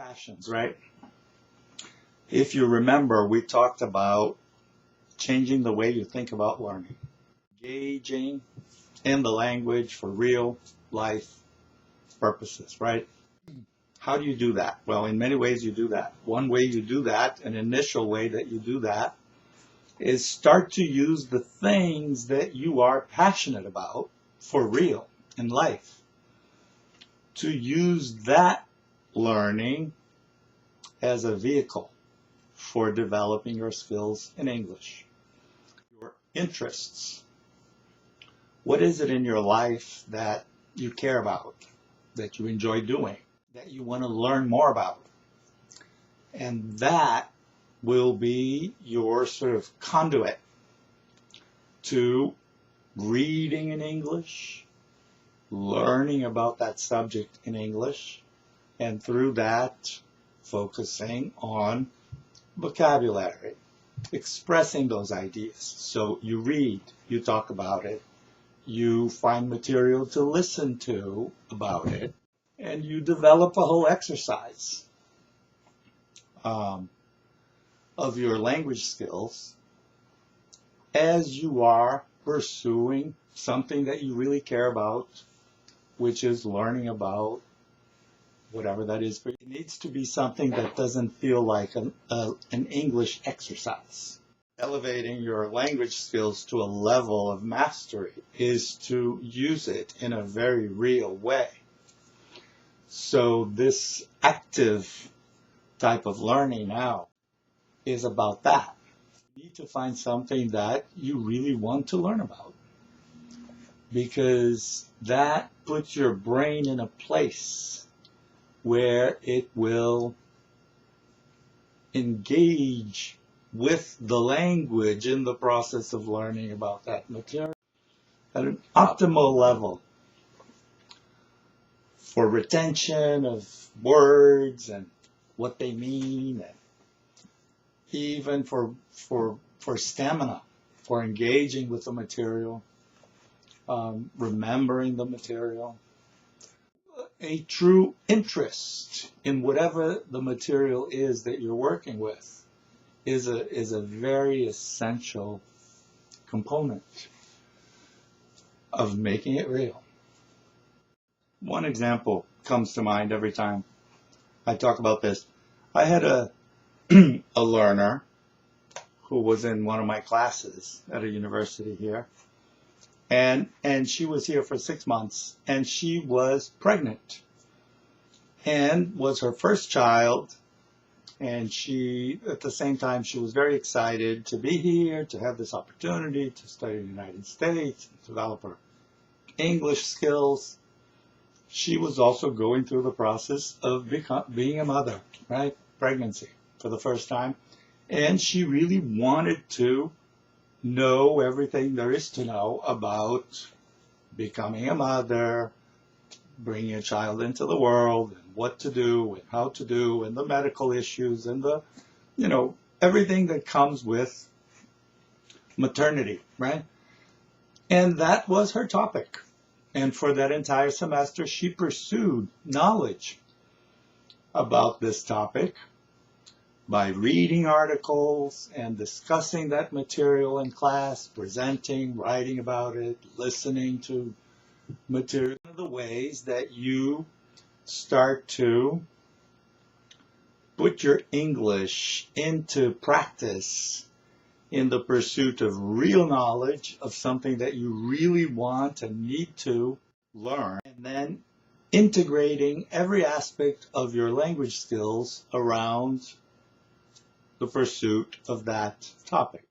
Passions, right? If you remember, we talked about changing the way you think about learning, engaging in the language for real life purposes, right? How do you do that? Well, in many ways you do that. One way you do that, an initial way that you do that, is start to use the things that you are passionate about for real in life. To use that learning as a vehicle for developing your skills in English. Your interests. What is it in your life that you care about, that you enjoy doing, that you want to learn more about? And that will be your sort of conduit to reading in English, learning about that subject in English, and through that, focusing on vocabulary, expressing those ideas. So you read, you talk about it, you find material to listen to about it, and you develop a whole exercise of your language skills as you are pursuing something that you really care about, which is learning about whatever that is. But it needs to be something that doesn't feel like an English exercise. Elevating your language skills to a level of mastery is to use it in a very real way. So this active type of learning now is about that. You need to find something that you really want to learn about, because that puts your brain in a place where it will engage with the language in the process of learning about that material at an optimal level for retention of words and what they mean, and even for stamina, for engaging with the material, remembering the material. A true interest in whatever the material is that you're working with is a very essential component of making it real. One example comes to mind every time I talk about this. I had a learner who was in one of my classes at a university here, and she was here for 6 months, and she was pregnant and was her first child. And she, at the same time, she was very excited to be here, to have this opportunity to study in the United States, develop her English skills. She was also going through the process of being a mother, right? Pregnancy for the first time. And she really wanted to know everything there is to know about becoming a mother, bringing a child into the world, and what to do and how to do, and the medical issues and the, everything that comes with maternity, right? And that was her topic. And for that entire semester, she pursued knowledge about this topic by reading articles and discussing that material in class, presenting, writing about it, listening to material. One of the ways that you start to put your English into practice in the pursuit of real knowledge of something that you really want and need to learn, and then integrating every aspect of your language skills around the pursuit of that topic.